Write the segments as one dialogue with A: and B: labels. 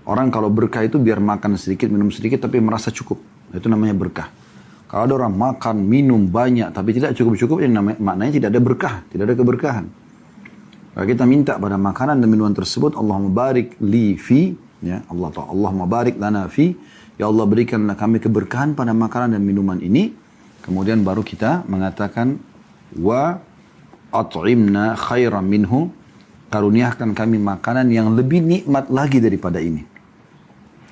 A: Orang kalau berkah itu biar makan sedikit, minum sedikit, tapi merasa cukup. Itu namanya berkah. Kalau ada orang makan, minum banyak, tapi tidak cukup-cukup, ini maknanya tidak ada berkah, tidak ada keberkahan. Kalau kita minta pada makanan dan minuman tersebut, Allahumma barik li fi, ya Allah taala, Allahumma barik lana fi, ya Allah berikanlah kami keberkahan pada makanan dan minuman ini. Kemudian baru kita mengatakan wa at'imna khairan minhu, karuniakan kami makanan yang lebih nikmat lagi daripada ini.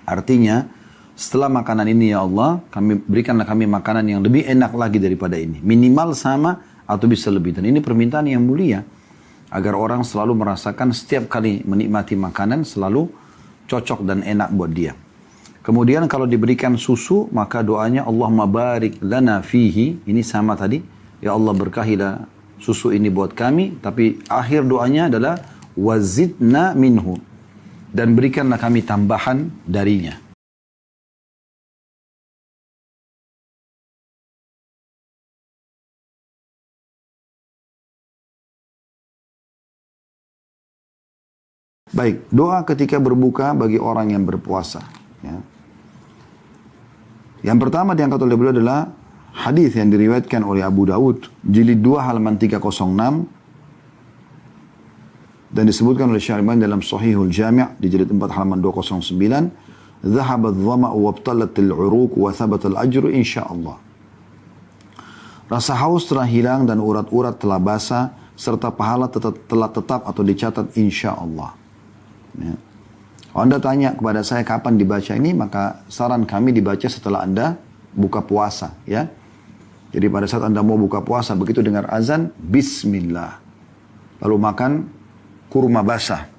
A: Artinya, setelah makanan ini ya Allah, berikanlah kami makanan yang lebih enak lagi daripada ini. Minimal sama atau bisa lebih. Dan ini permintaan yang mulia. Agar orang selalu merasakan setiap kali menikmati makanan selalu cocok dan enak buat dia. Kemudian kalau diberikan susu, maka doanya Allahumma barik lana fihi. Ini sama tadi. Ya Allah berkahilah susu ini buat kami. Tapi akhir doanya adalah wazidna minhu. Dan berikanlah kami tambahan darinya. Baik, doa ketika berbuka bagi orang yang berpuasa. Ya. Yang pertama diangkat oleh beliau adalah hadis yang diriwayatkan oleh Abu Daud, jilid 2 halaman 306. Dan disebutkan oleh Syaribani dalam Sahihul Jami' di jilid 4 halaman 209. Dhahaba adh-dhama'u wabtalatil 'uruq wa thabatal ajru insyaallah. Rasa haus telah hilang dan urat-urat telah basah serta pahala telah tetap atau dicatat insyaallah. Ya. Kalau Anda tanya kepada saya kapan dibaca ini, maka saran kami dibaca setelah Anda buka puasa. Ya. Jadi pada saat Anda mau buka puasa, begitu dengar azan, bismillah. Lalu makan kurma basah.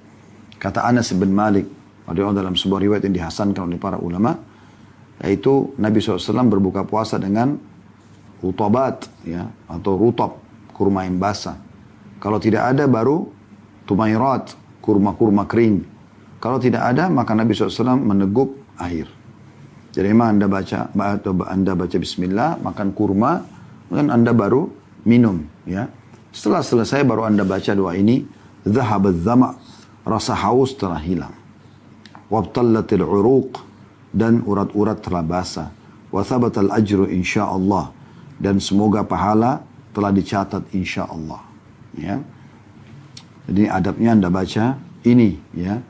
A: Kata Anas bin Malik, dalam sebuah riwayat yang dihasankan oleh para ulama, yaitu Nabi SAW berbuka puasa dengan rutabat, ya, atau rutab, kurma yang basah. Kalau tidak ada baru tumairat, kurma-kurma kering. Kalau tidak ada, maka Nabi SAW meneguk air. Jadi memang Anda baca bismillah, makan kurma, dan Anda baru minum. Ya. Setelah selesai baru Anda baca doa ini, Dhahabadz dhama', rasa haus telah hilang. Wabtallatil 'uruq, dan urat-urat telah basah. Wa thabatal ajru insyaallah, dan semoga pahala telah dicatat insyaallah. Ya. Jadi adabnya Anda baca ini, ya.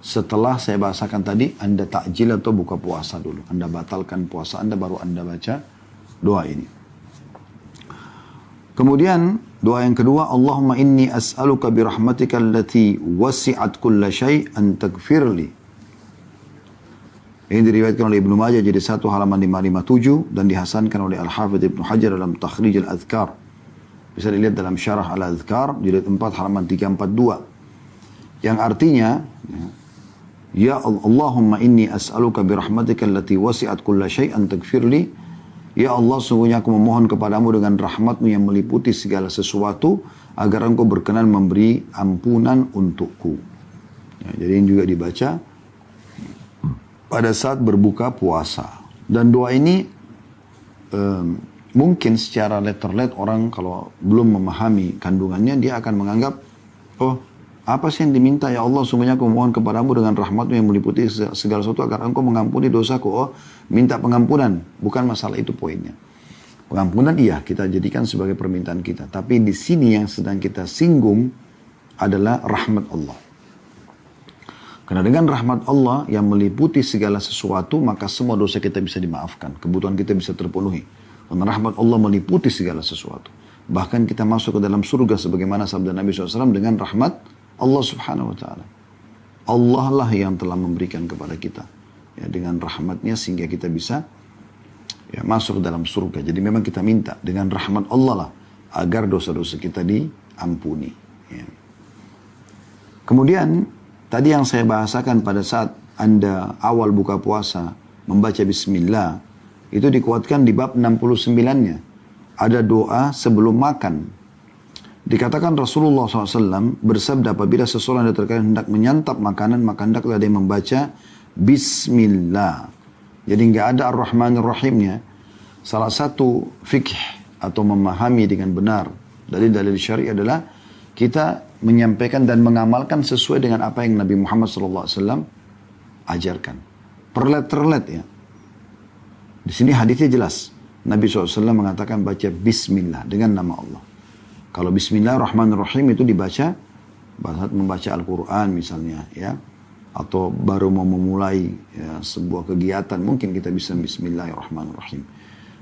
A: Setelah saya bahasakan tadi, Anda takjil atau buka puasa dulu. Anda batalkan puasa Anda, baru Anda baca doa ini. Kemudian doa yang kedua, Allahumma inni as'aluka birahmatika allati wasi'at kulla syai' an taghfirli. Ini diriwayatkan oleh Ibnu Majah jadi 1 halaman 557 dan dihasankan oleh Al-Hafidz Ibnu Hajar dalam Takhrij Al-Adhkar. Bisa dilihat dalam Syarah Al-Adhkar jilid 4 halaman 342. Yang artinya, ya Allahumma inni as'aluka birahmatika allati wasi'at kulla syai' an taghfirli. Ya Allah, sungguhnya aku memohon kepadamu dengan rahmatmu yang meliputi segala sesuatu, agar engkau berkenan memberi ampunan untukku. Ya, jadi ini juga dibaca pada saat berbuka puasa. Dan doa ini mungkin secara letter-let orang kalau belum memahami kandungannya, dia akan menganggap, oh apa sih yang diminta, ya Allah sungguhnya aku memohon kepadamu dengan rahmatmu yang meliputi segala sesuatu agar engkau mengampuni dosaku. Oh, minta pengampunan, bukan masalah itu poinnya. Pengampunan iya kita jadikan sebagai permintaan kita, tapi di sini yang sedang kita singgung adalah rahmat Allah. Karena dengan rahmat Allah yang meliputi segala sesuatu, maka semua dosa kita bisa dimaafkan, kebutuhan kita bisa terpenuhi. Karena rahmat Allah meliputi segala sesuatu. Bahkan kita masuk ke dalam surga sebagaimana sabda Nabi SAW dengan rahmat Allah Subhanahu wa ta'ala. Allah lah yang telah memberikan kepada kita, ya, dengan rahmatnya sehingga kita bisa, ya, masuk ke dalam surga. Jadi memang kita minta dengan rahmat Allah lah agar dosa-dosa kita diampuni. Ya. Kemudian tadi yang saya bahasakan pada saat Anda awal buka puasa membaca bismillah, itu dikuatkan di bab 69-nya. Ada doa sebelum makan. Dikatakan Rasulullah SAW bersabda, apabila seseorang terkadang hendak menyantap makanan, maka hendaklah dia membaca bismillah. Jadi nggak ada ar-Rahmanir Rahimnya. Salah satu fikih atau memahami dengan benar dalil-dalil syar'i adalah kita menyampaikan dan mengamalkan sesuai dengan apa yang Nabi Muhammad SAW ajarkan. Terlet ya. Di sini hadisnya jelas. Nabi SAW mengatakan baca bismillah dengan nama Allah. Kalau bismillahirrahmanirrahim itu dibaca saat membaca Al-Quran misalnya ya. Atau baru mau memulai ya, sebuah kegiatan, mungkin kita bisa bismillahirrahmanirrahim.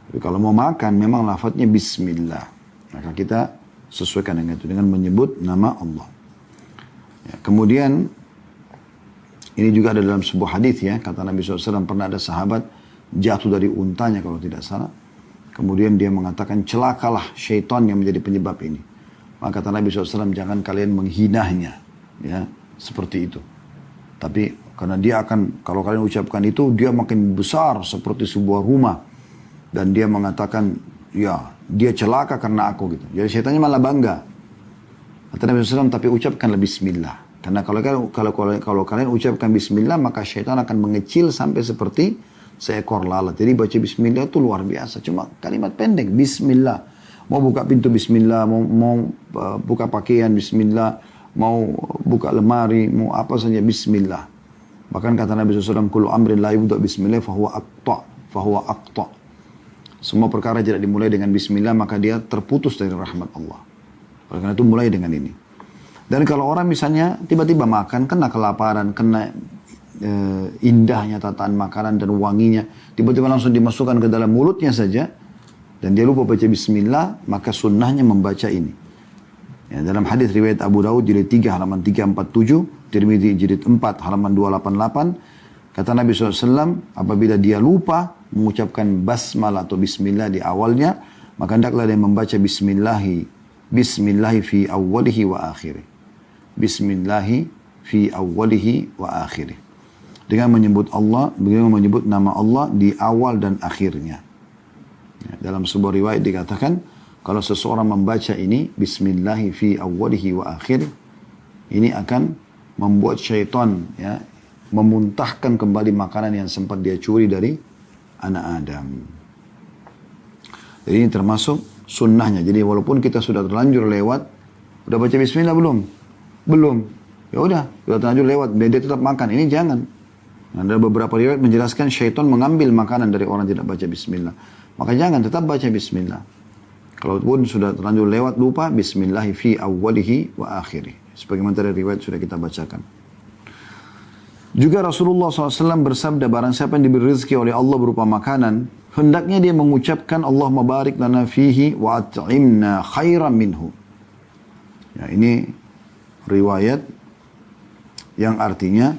A: Tapi kalau mau makan memang lafadznya bismillah. Maka kita sesuaikan dengan itu, dengan menyebut nama Allah. Ya, kemudian ini juga ada dalam sebuah hadis ya, kata Nabi SAW, pernah ada sahabat jatuh dari untanya kalau tidak salah. Kemudian dia mengatakan, celakalah syaitan yang menjadi penyebab ini. Maka kata Nabi SAW, jangan kalian menghinanya. Ya, seperti itu. Tapi karena dia akan, kalau kalian ucapkan itu, dia makin besar seperti sebuah rumah. Dan dia mengatakan, ya, dia celaka karena aku gitu. Jadi syaitannya malah bangga. Kata Nabi SAW, tapi ucapkanlah bismillah. Karena kalau kalian ucapkan bismillah, maka syaitan akan mengecil sampai seperti seekor lalat. Jadi baca bismillah itu luar biasa. Cuma kalimat pendek, bismillah. Mau buka pintu bismillah, mau buka pakaian bismillah, mau buka lemari, mau apa saja bismillah. Bahkan kata Nabi SAW, kullu amrin la yubda bismillah fahuwa aqta. Semua perkara tidak dimulai dengan bismillah, maka dia terputus dari rahmat Allah. Oleh karena itu mulai dengan ini. Dan kalau orang misalnya tiba-tiba makan, kena kelaparan, kena indahnya tataan makanan dan wanginya, tiba-tiba langsung dimasukkan ke dalam mulutnya saja, dan dia lupa baca bismillah, maka sunnahnya membaca ini. Ya, dalam hadis riwayat Abu Daud jilid 3 halaman 347, Tirmidzi jilid 4 halaman 288, kata Nabi SAW, apabila dia lupa mengucapkan basmalah atau bismillah di awalnya, maka hendaklah dia membaca bismillahi fi awwalihi wa akhirih. Bismillahi fi awwalihi wa akhirih. Dengan menyebut Allah, dengan menyebut nama Allah di awal dan akhirnya. Ya, dalam sebuah riwayat dikatakan, kalau seseorang membaca ini, bismillahi fi awwalihi wa akhirih, ini akan membuat syaitan ya, memuntahkan kembali makanan yang sempat dia curi dari anak Adam. Jadi ini termasuk sunnahnya. Jadi walaupun kita sudah terlanjur lewat, udah baca bismillah belum? Belum. Ya udah terlanjur lewat, dia tetap makan. Ini jangan. Ada beberapa riwayat menjelaskan syaitan mengambil makanan dari orang yang tidak baca bismillah. Maka jangan, tetap baca bismillah. Kalaupun sudah terlanjur lewat lupa, bismillahi fi awwalihi wa akhirih. Sebagaimana tadi riwayat sudah kita bacakan. Juga Rasulullah SAW bersabda, barang siapa yang diberi rezeki oleh Allah berupa makanan, hendaknya dia mengucapkan Allahumma barik lana fihi wa at'imna khairan minhu. Ya, ini riwayat yang artinya,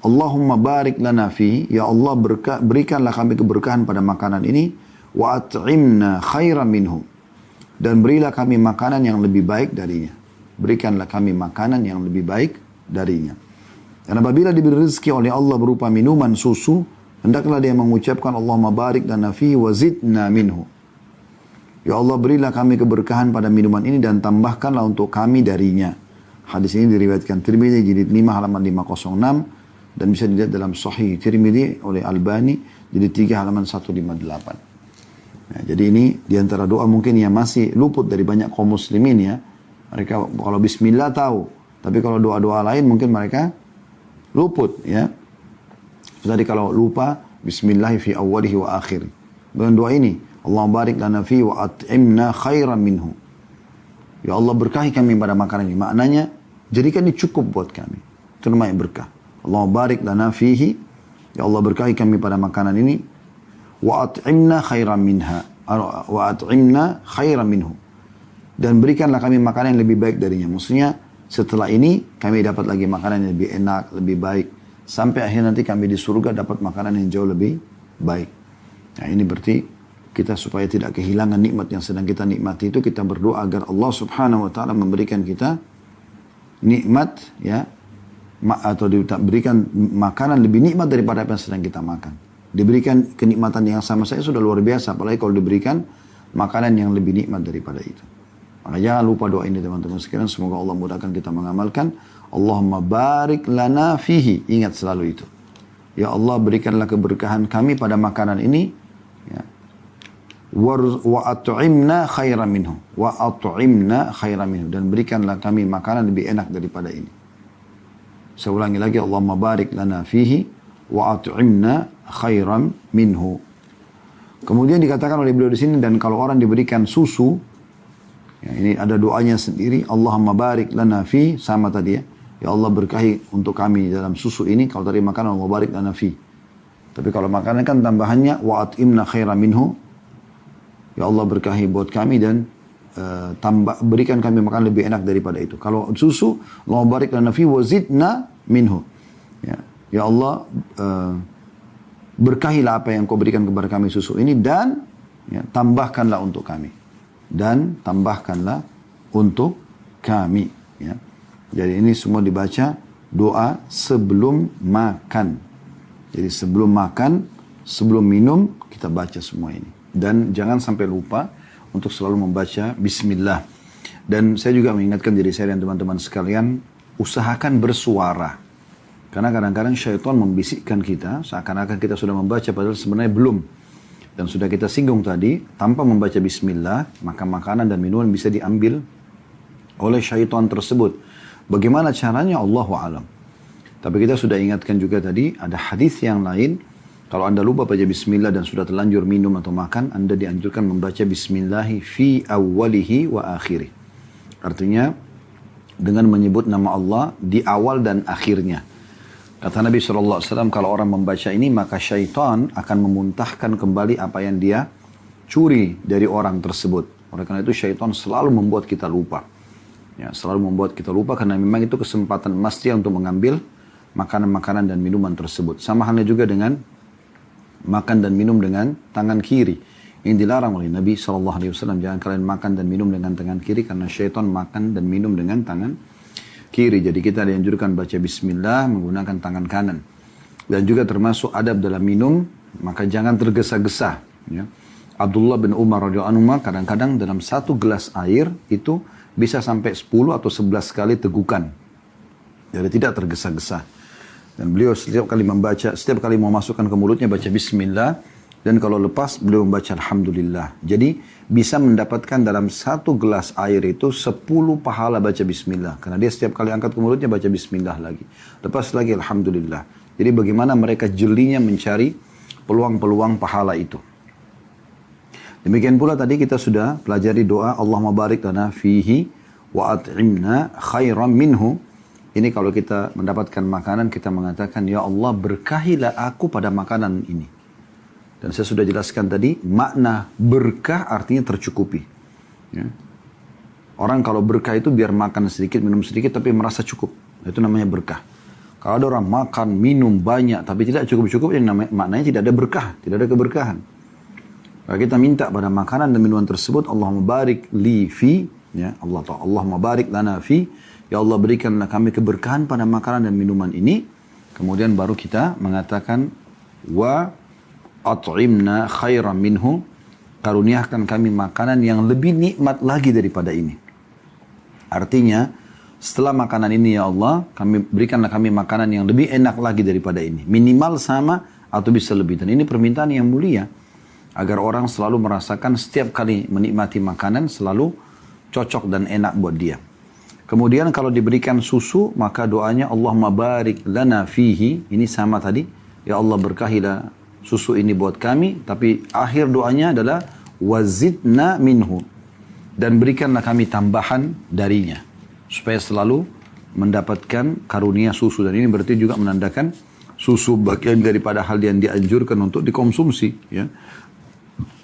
A: Allahumma barik lana fihi, ya Allah berikanlah kami keberkahan pada makanan ini, wa at'imna khairan minhu, dan berilah kami makanan yang lebih baik darinya. Berikanlah kami makanan yang lebih baik darinya. Dan apabila diberi rezeki oleh Allah berupa minuman susu, hendaklah dia mengucapkan Allahumma barik lana fihi wa zidna minhu. Ya Allah berilah kami keberkahan pada minuman ini dan tambahkanlah untuk kami darinya. Hadis ini diriwayatkan Tirmidzi jilid 5 halaman 506 dan bisa dilihat dalam Sahih Tirmidzi oleh Albani jilid 3 halaman 158. Ya, jadi ini diantara doa mungkin yang masih luput dari banyak kaum muslimin ya. Mereka kalau bismillah tahu, tapi kalau doa-doa lain mungkin mereka luput ya. Tadi kalau lupa bismillah fi awwalihi wa akhirih. Dengan doa ini, Allahumma barik lana fi wa at'imna khairan minhu. Ya Allah berkahi kami pada makanan ini. Maknanya jadikan ini cukup buat kami. Itu namanya berkah. Allahumma barik lana fihi. Ya Allah berkahi kami pada makanan ini. Wa at'imna khairan minha. Wa at'imna khairan minhu. Dan berikanlah kami makanan yang lebih baik darinya. Maksudnya setelah ini kami dapat lagi makanan yang lebih enak, lebih baik. Sampai akhir nanti kami di surga dapat makanan yang jauh lebih baik. Nah ini berarti kita supaya tidak kehilangan nikmat yang sedang kita nikmati itu, kita berdoa agar Allah Subhanahu wa taala memberikan kita nikmat ya, atau diberikan makanan lebih nikmat daripada apa yang sedang kita makan. Diberikan kenikmatan yang sama saja sudah luar biasa, apalagi kalau diberikan makanan yang lebih nikmat daripada itu. Maka jangan lupa doa ini teman-teman sekalian, semoga Allah mudahkan kita mengamalkan. Allahumma barik lana fihi, ingat selalu itu. Ya Allah berikanlah keberkahan kami pada makanan ini ya. Wa at'imna khairan minhu, wa at'imna khairan minhu, dan berikanlah kami makanan lebih enak daripada ini. Saya ulangi lagi, Allahumma barik lana fihi wa at'imna khairan minhu. Kemudian dikatakan oleh beliau di sini, dan kalau orang diberikan susu, ya, ini ada doanya sendiri, Allahumma barik lana fi, sama tadi ya. Ya Allah berkahi untuk kami dalam susu ini. Kalau tadi makanan, Allah barik lana fi. Tapi kalau makanan kan tambahannya wa at'imna khairan minhu. Ya Allah berkahi buat kami dan berikan kami makan lebih enak daripada itu. Kalau susu, Allah barik lana fi wa zidna minhu. Ya Allah berkahilah apa yang kau berikan kepada kami susu ini, dan ya, tambahkanlah untuk kami. Dan tambahkanlah untuk kami. Ya. Jadi ini semua dibaca doa sebelum makan. Jadi sebelum makan, sebelum minum, kita baca semua ini. Dan jangan sampai lupa untuk selalu membaca bismillah. Dan saya juga mengingatkan diri saya dan teman-teman sekalian, usahakan bersuara. Karena kadang-kadang syaitan membisikkan kita, seakan-akan kita sudah membaca, padahal sebenarnya belum. Dan sudah kita singgung tadi, tanpa membaca bismillah, maka makanan dan minuman bisa diambil oleh syaitan tersebut. Bagaimana caranya? Allahu a'lam. Tapi kita sudah ingatkan juga tadi, ada hadis yang lain, kalau anda lupa baca bismillah dan sudah terlanjur minum atau makan, anda dianjurkan membaca bismillahi fi awwalihi wa akhirih. Artinya, dengan menyebut nama Allah di awal dan akhirnya. Kata Nabi SAW, kalau orang membaca ini, maka syaitan akan memuntahkan kembali apa yang dia curi dari orang tersebut. Oleh karena itu, syaitan selalu membuat kita lupa. Ya, selalu membuat kita lupa, karena memang itu kesempatan emas dia untuk mengambil makanan-makanan dan minuman tersebut. Sama halnya juga dengan makan dan minum dengan tangan kiri. Ini dilarang oleh Nabi SAW. Jangan kalian makan dan minum dengan tangan kiri, karena syaitan makan dan minum dengan tangan kiri. Jadi kita dianjurkan baca bismillah menggunakan tangan kanan. Dan juga termasuk adab dalam minum, maka jangan tergesa-gesa. Ya. Abdullah bin Umar radhiyallahu anhu kadang-kadang dalam satu gelas air itu bisa sampai 10 atau 11 kali tegukan. Jadi tidak tergesa-gesa. Dan beliau setiap kali membaca, setiap kali mau masukkan ke mulutnya baca bismillah. Dan kalau lepas beliau membaca alhamdulillah. Jadi bisa mendapatkan dalam satu gelas air itu 10 pahala baca bismillah. Karena dia setiap kali angkat ke mulutnya baca bismillah lagi. Lepas lagi alhamdulillah. Jadi bagaimana mereka jelinya mencari peluang-peluang pahala itu. Demikian pula tadi kita sudah pelajari doa Allahumma barik lana fihi wa at'imna khairan minhu. Ini kalau kita mendapatkan makanan, kita mengatakan, ya Allah berkahilah aku pada makanan ini. Dan saya sudah jelaskan tadi, makna berkah artinya tercukupi. Ya. Orang kalau berkah itu biar makan sedikit, minum sedikit, tapi merasa cukup. Itu namanya berkah. Kalau ada orang makan, minum banyak, tapi tidak cukup-cukup, yang maknanya tidak ada berkah, tidak ada keberkahan. Kalau kita minta pada makanan dan minuman tersebut, Allahumma barik li fi, ya Allah ta'ala, Allahumma barik lana fi, ya Allah berikanlah kami keberkahan pada makanan dan minuman ini. Kemudian baru kita mengatakan, wa at'imna khairan minhu, karuniakan kami makanan yang lebih nikmat lagi daripada ini. Artinya, setelah makanan ini ya Allah, berikanlah kami makanan yang lebih enak lagi daripada ini. Minimal sama atau bisa lebih. Dan ini permintaan yang mulia. Agar orang selalu merasakan setiap kali menikmati makanan selalu cocok dan enak buat dia. Kemudian kalau diberikan susu, maka doanya Allahumma barik lana fihi. Ini sama tadi. Ya Allah berkahilah susu ini buat kami. Tapi akhir doanya adalah wazidna minhu. Dan berikanlah kami tambahan darinya. Supaya selalu mendapatkan karunia susu. Dan ini berarti juga menandakan susu bagian daripada hal yang dianjurkan untuk dikonsumsi. Ya.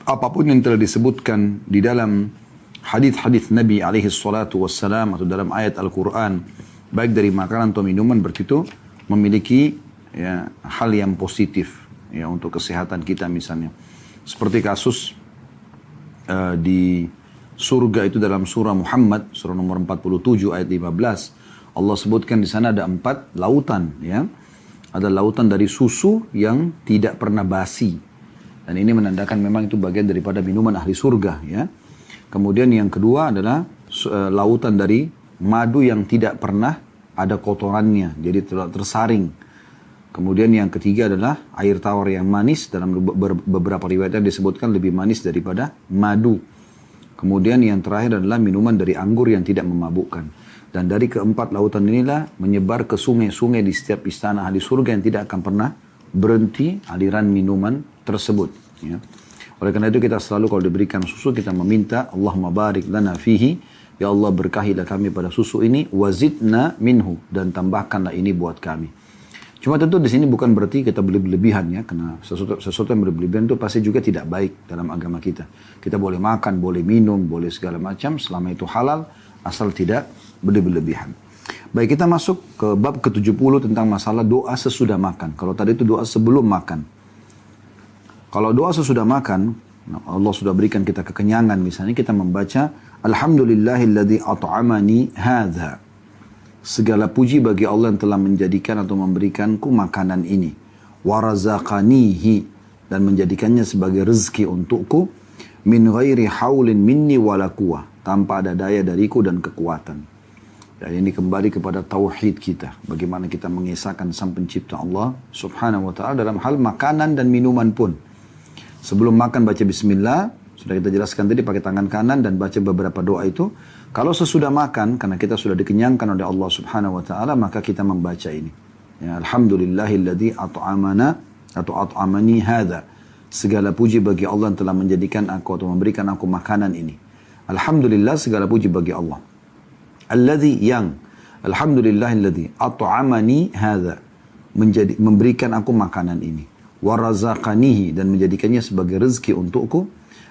A: Apapun yang telah disebutkan di dalam hadis-hadis Nabi alaihi salatu wassalam atau dalam ayat Al-Quran, baik dari makanan atau minuman, berarti itu memiliki ya, hal yang positif ya, untuk kesehatan kita misalnya. Seperti kasus di surga itu dalam surah Muhammad, surah nomor 47 ayat 15. Allah sebutkan di sana ada 4 lautan. Ya. Ada lautan dari susu yang tidak pernah basi. Dan ini menandakan memang itu bagian daripada minuman ahli surga. Ya. Kemudian yang kedua adalah lautan dari madu yang tidak pernah ada kotorannya. Jadi tersaring. Kemudian yang ketiga adalah air tawar yang manis. Dalam beberapa riwayat disebutkan lebih manis daripada madu. Kemudian yang terakhir adalah minuman dari anggur yang tidak memabukkan. Dan dari keempat lautan inilah menyebar ke sungai-sungai di setiap istana ahli surga yang tidak akan pernah berhenti aliran minuman tersebut. Ya. Oleh karena itu kita selalu kalau diberikan susu kita meminta Allahumma barik lana fihi, ya Allah berkahilah kami pada susu ini, wazidna minhu, dan tambahkanlah ini buat kami. Cuma tentu di sini bukan berarti kita berlebihan ya, karena sesuatu yang berlebihan itu pasti juga tidak baik dalam agama kita. Kita boleh makan, boleh minum, boleh segala macam selama itu halal, asal tidak berlebihan. Baik, kita masuk ke bab ke-70 tentang masalah doa sesudah makan. Kalau tadi itu doa sebelum makan. Kalau doa sesudah makan, Allah sudah berikan kita kekenyangan, misalnya kita membaca Alhamdulillahilladzi at'amani hadza. Segala puji bagi Allah yang telah menjadikan atau memberikanku makanan ini. Warazaqanihi, dan menjadikannya sebagai rezeki untukku. Min ghairi haulin minni wala quwwah, tanpa ada daya dariku dan kekuatan. Dan ini kembali kepada tauhid kita. Bagaimana kita mengesahkan sang pencipta Allah subhanahu wa ta'ala dalam hal makanan dan minuman pun. Sebelum makan baca bismillah, sudah kita jelaskan tadi pakai tangan kanan dan baca beberapa doa itu. Kalau sesudah makan, karena kita sudah dikenyangkan oleh Allah subhanahu wa ta'ala, maka kita membaca ini. Ya, Alhamdulillahilladzi at'amana atau at'amani hadha. Segala puji bagi Allah yang telah menjadikan aku atau memberikan aku makanan ini. Alhamdulillah, segala puji bagi Allah. Alladzi yang, Alhamdulillahilladzi at'amani hadha. Memberikan aku makanan ini. Warazaqanihi, dan menjadikannya sebagai rezeki untukku.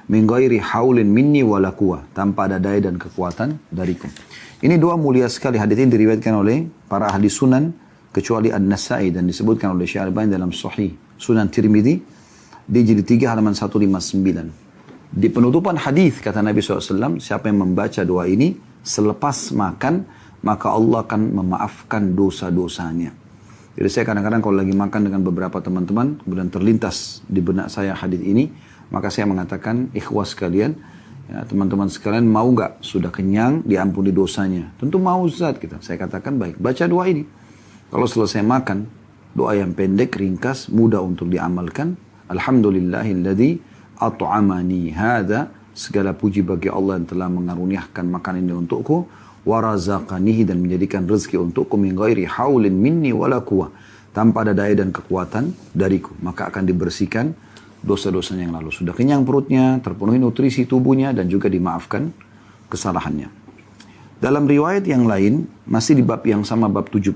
A: Min ghairi haulin minni wala quwwah, tanpa ada daya dan kekuatan dariku. Ini doa mulia sekali. Hadits ini diriwayatkan oleh para ahli sunan kecuali An-Nasa'i, dan disebutkan oleh Syekh Al-Albani dalam Sahih Sunan Tirmidzi di jilid 3 halaman 159. Di penutupan hadis kata Nabi SAW, siapa yang membaca doa ini selepas makan, maka Allah akan memaafkan dosa-dosanya. Jadi saya kadang-kadang kalau lagi makan dengan beberapa teman-teman, kemudian terlintas di benak saya hadis ini, maka saya mengatakan, ikhwas sekalian, ya, teman-teman sekalian, mau nggak sudah kenyang diampuni dosanya? Tentu mau, Ustaz, kita. Saya katakan baik, baca doa ini. Kalau selesai makan, doa yang pendek, ringkas, mudah untuk diamalkan. Alhamdulillahilladzi at'amani hadza. Segala puji bagi Allah yang telah mengaruniakan makanan ini untukku. Warazaqanihi, dan menjadikan rezeki untukku. Min ghairi haulin minni wala quwwah, tanpa ada daya dan kekuatan dariku. Maka akan dibersihkan dosa-dosanya yang lalu. Sudah kenyang perutnya, terpenuhi nutrisi tubuhnya, dan juga dimaafkan kesalahannya. Dalam riwayat yang lain, masih di bab yang sama, bab 70,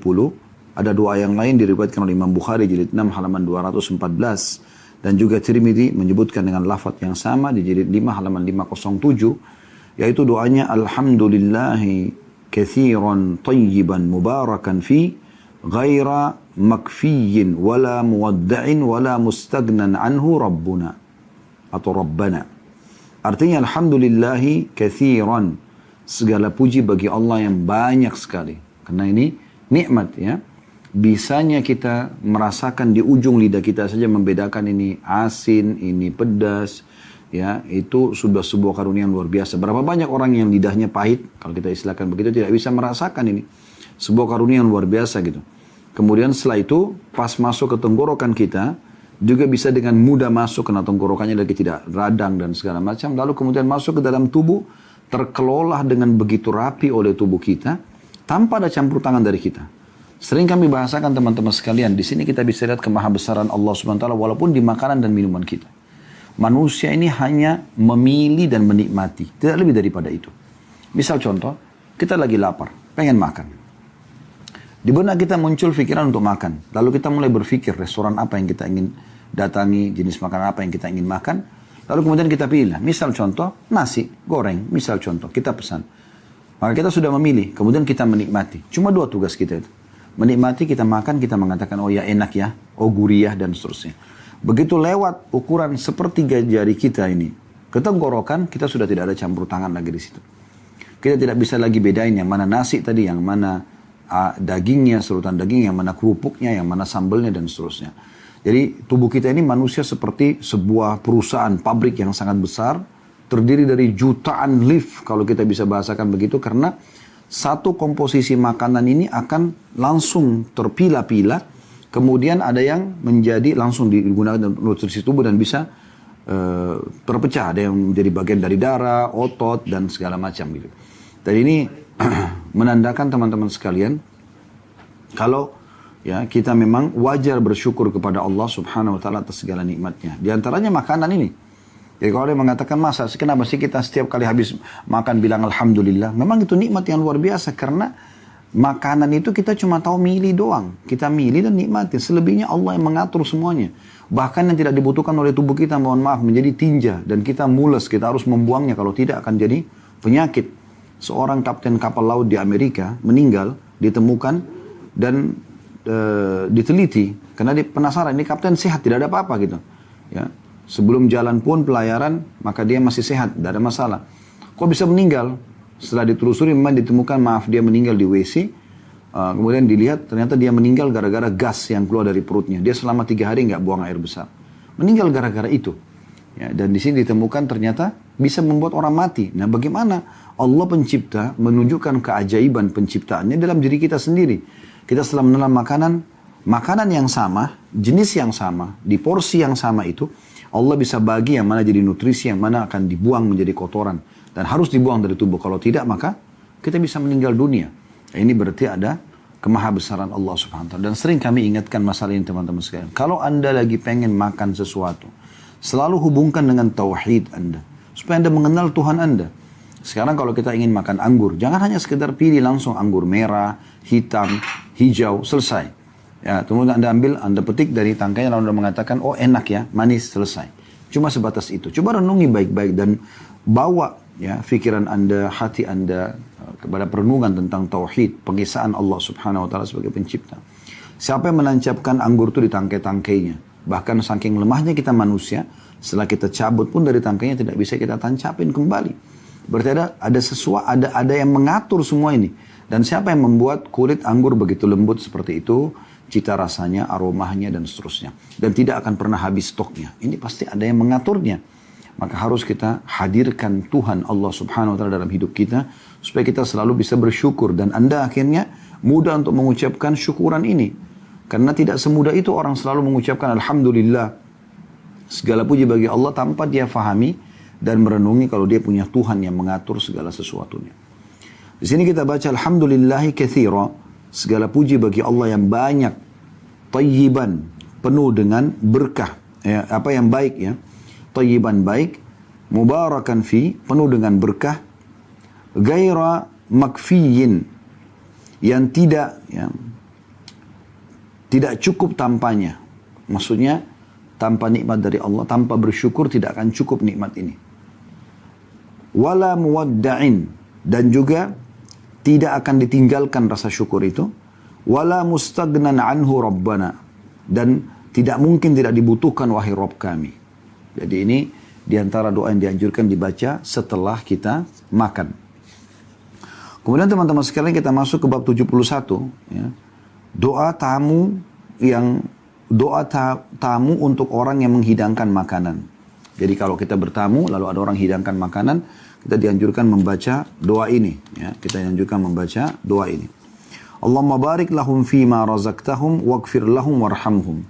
A: ada doa yang lain diriwayatkan oleh Imam Bukhari jilid 6 halaman 214, dan juga Tirmidzi menyebutkan dengan lafaz yang sama di jilid 5 halaman 507, yaitu doanya Alhamdulillahi katsiran tayyiban mubarakan fi ghaira makfiyin wala muwadda'in wala mustagnan anhu rabbuna atau rabbana. Artinya alhamdulillahi katsiran, segala puji bagi Allah yang banyak sekali. Karena ini nikmat ya. Bisanya kita merasakan di ujung lidah kita saja membedakan ini asin, ini pedas, ya, itu sudah sebuah karunia yang luar biasa. Berapa banyak orang yang lidahnya pahit, kalau kita istilahkan begitu, tidak bisa merasakan ini. Sebuah karunia yang luar biasa gitu. Kemudian setelah itu, pas masuk ke tenggorokan kita, juga bisa dengan mudah masuk karena tenggorokannya lagi tidak radang dan segala macam. Lalu kemudian masuk ke dalam tubuh, terkelola dengan begitu rapi oleh tubuh kita, tanpa ada campur tangan dari kita. Sering kami bahasakan teman-teman sekalian, di sini kita bisa lihat kemahabesaran Allah SWT walaupun di makanan dan minuman kita. Manusia ini hanya memilih dan menikmati, tidak lebih daripada itu. Misal contoh, kita lagi lapar, pengen makan. Di benak kita muncul pikiran untuk makan. Lalu kita mulai berpikir restoran apa yang kita ingin datangi, jenis makanan apa yang kita ingin makan. Lalu kemudian kita pilih. Misal contoh, nasi goreng. Misal contoh, kita pesan. Maka kita sudah memilih, kemudian kita menikmati. Cuma dua tugas kita itu. Menikmati, kita makan, kita mengatakan, oh ya enak ya, oh gurih dan seterusnya. Begitu lewat ukuran sepertiga jari kita ini, ke tenggorokan, kita sudah tidak ada campur tangan lagi di situ. Kita tidak bisa lagi bedain yang mana nasi tadi, yang mana dagingnya, serutan daging, yang mana kerupuknya, yang mana sambelnya dan seterusnya. Jadi tubuh kita ini manusia seperti sebuah perusahaan pabrik yang sangat besar, terdiri dari jutaan lift kalau kita bisa bahasakan begitu, karena satu komposisi makanan ini akan langsung terpilah-pilah, kemudian ada yang menjadi langsung digunakan untuk nutrisi tubuh dan bisa terpecah, ada yang menjadi bagian dari darah, otot dan segala macam gitu. Dan ini menandakan teman-teman sekalian, kalau ya kita memang wajar bersyukur kepada Allah Subhanahu wa taala atas segala nikmatnya. Di antaranya makanan ini. Jadi kalau dia mengatakan masa kenapa sih kita setiap kali habis makan bilang alhamdulillah? Memang itu nikmat yang luar biasa karena makanan itu kita cuma tahu milih doang. Kita milih dan nikmati. Selebihnya Allah yang mengatur semuanya. Bahkan yang tidak dibutuhkan oleh tubuh kita, mohon maaf, menjadi tinja. Dan kita mules, kita harus membuangnya. Kalau tidak akan jadi penyakit. Seorang kapten kapal laut di Amerika meninggal, ditemukan dan diteliti. Karena dia penasaran, ini kapten sehat, tidak ada apa-apa gitu. Ya. Sebelum jalan pun pelayaran, maka dia masih sehat, tidak ada masalah. Kok bisa meninggal? Setelah ditelusuri memang ditemukan, maaf dia meninggal di WC. Kemudian dilihat ternyata dia meninggal gara-gara gas yang keluar dari perutnya. Dia selama 3 hari nggak buang air besar. Meninggal gara-gara itu. Ya, dan di sini ditemukan ternyata bisa membuat orang mati. Nah bagaimana Allah pencipta menunjukkan keajaiban penciptaannya dalam diri kita sendiri. Kita setelah menelan makanan yang sama, jenis yang sama, di porsi yang sama itu, Allah bisa bagi yang mana jadi nutrisi, yang mana akan dibuang menjadi kotoran. Dan harus dibuang dari tubuh. Kalau tidak, maka kita bisa meninggal dunia. Ini berarti ada kemahabesaran Allah Subhanahu wa taala. Dan sering kami ingatkan masalah ini teman-teman sekalian. Kalau Anda lagi pengen makan sesuatu, selalu hubungkan dengan tauhid Anda. Supaya Anda mengenal Tuhan Anda. Sekarang kalau kita ingin makan anggur, jangan hanya sekedar pilih langsung anggur merah, hitam, hijau, selesai. Ya, kemudian Anda ambil, Anda petik dari tangkainya lalu Anda mengatakan, oh enak ya, manis, selesai. Cuma sebatas itu. Coba renungi baik-baik dan bawa ya pikiran Anda, hati Anda kepada perenungan tentang tauhid, pengisaan Allah Subhanahu wa taala sebagai pencipta. Siapa yang menancapkan anggur itu di tangkai-tangkainya? Bahkan saking lemahnya kita manusia, setelah kita cabut pun dari tangkainya tidak bisa kita tancapin kembali. Berarti ada sesuatu, ada yang mengatur semua ini. Dan siapa yang membuat kulit anggur begitu lembut seperti itu, cita rasanya, aromanya, dan seterusnya. Dan tidak akan pernah habis stoknya. Ini pasti ada yang mengaturnya. Maka harus kita hadirkan Tuhan Allah Subhanahu wa taala dalam hidup kita supaya kita selalu bisa bersyukur dan Anda akhirnya mudah untuk mengucapkan syukuran ini. Karena tidak semudah itu orang selalu mengucapkan alhamdulillah. Segala puji bagi Allah tanpa dia fahami dan merenungi kalau dia punya Tuhan yang mengatur segala sesuatunya. Di sini kita baca alhamdulillahi katsira, segala puji bagi Allah yang banyak, tayyiban, penuh dengan berkah, ya, apa yang baik ya. Tayyiban baik, mubarakan fi, penuh dengan berkah, gaira makfiyin, yang tidak cukup tanpanya. Maksudnya tanpa nikmat dari Allah, tanpa bersyukur tidak akan cukup nikmat ini. Wala muwadda'in, dan juga tidak akan ditinggalkan rasa syukur itu. Wala mustagnan anhu rabbana, dan tidak mungkin tidak dibutuhkan wahai Rabb kami. Jadi ini diantara doa yang dianjurkan dibaca setelah kita makan. Kemudian teman-teman sekalian kita masuk ke bab 71. Ya. Doa tamu untuk orang yang menghidangkan makanan. Jadi kalau kita bertamu lalu ada orang hidangkan makanan, kita dianjurkan membaca doa ini. Ya. Kita dianjurkan membaca doa ini. Allahumma barik lahum fima razaqtahum waghfir lahum warhamhum.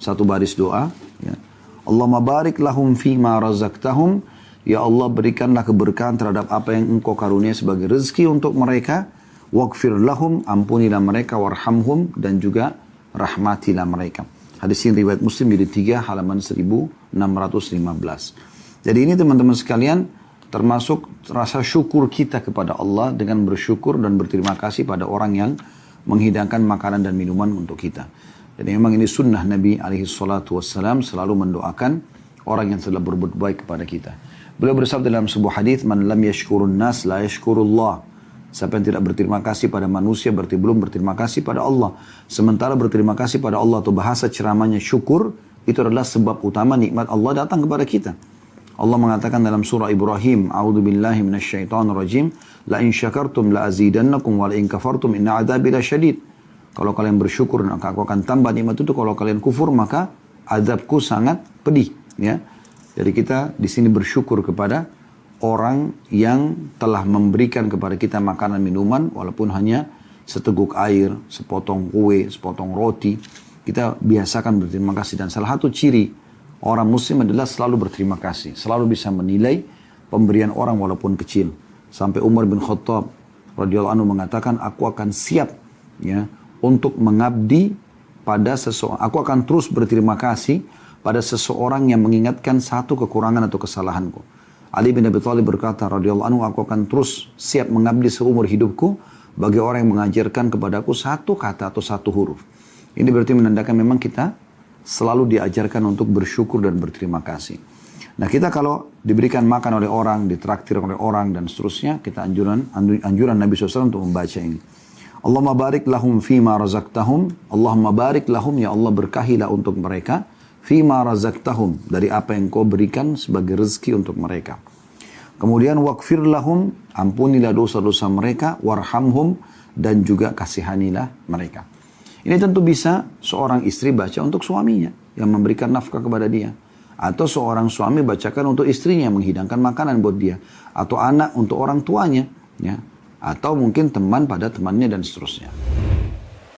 A: Satu baris doa. Ya. Allahumma barik lahum fima razaqtahum. Ya Allah berikanlah keberkahan terhadap apa yang engkau karunia sebagai rezeki untuk mereka. Waghfir lahum, ampunilah mereka, warhamhum, dan juga rahmatilah mereka. Hadis ini riwayat Muslim di 3 halaman 1615. Jadi ini teman-teman sekalian termasuk rasa syukur kita kepada Allah dengan bersyukur dan berterima kasih pada orang yang menghidangkan makanan dan minuman untuk kita. Jadi memang ini sunnah Nabi SAW selalu mendoakan orang yang telah berbuat baik kepada kita. Beliau bersabda dalam sebuah hadis, "Man lam yashkurun nas la yashkurullah." Siapa yang tidak berterima kasih pada manusia berarti belum berterima kasih pada Allah. Sementara berterima kasih pada Allah atau bahasa ceramahnya syukur, itu adalah sebab utama nikmat Allah datang kepada kita. Allah mengatakan dalam surah Ibrahim, "A'udzubillahi minasyaitonirrajim, la in syakartum la azidannakum wa la in kafartum inna 'adzabi lasyadid." Kalau kalian bersyukur, maka aku akan tambah nikmat itu. Kalau kalian kufur, maka azabku sangat pedih. Ya, jadi kita di sini bersyukur kepada orang yang telah memberikan kepada kita makanan minuman, walaupun hanya seteguk air, sepotong kue, sepotong roti. Kita biasakan berterima kasih. Dan salah satu ciri orang muslim adalah selalu berterima kasih. Selalu bisa menilai pemberian orang walaupun kecil. Sampai Umar bin Khattab radhiyallahu anhu mengatakan, aku akan siap ya untuk mengabdi aku akan terus berterima kasih pada seseorang yang mengingatkan satu kekurangan atau kesalahanku. Ali bin Abi Thalib berkata, radhiyallahu anhu, aku akan terus siap mengabdi seumur hidupku bagi orang yang mengajarkan kepadaku satu kata atau satu huruf. Ini berarti menandakan memang kita selalu diajarkan untuk bersyukur dan berterima kasih. Nah, kita kalau diberikan makan oleh orang, ditraktir oleh orang dan seterusnya, kita anjuran Nabi SAW untuk membaca ini. Allahumma barik lahum fima razaqtahum. Allahumma barik lahum, ya Allah berkahilah untuk mereka. Fima razaqtahum, dari apa yang kau berikan sebagai rezeki untuk mereka. Kemudian wakfir lahum, ampunilah dosa-dosa mereka. Warhamhum, dan juga kasihanilah mereka. Ini tentu bisa seorang istri baca untuk suaminya yang memberikan nafkah kepada dia. Atau seorang suami bacakan untuk istrinya yang menghidangkan makanan buat dia. Atau anak untuk orang tuanya. Ya. Atau mungkin teman pada temannya dan seterusnya.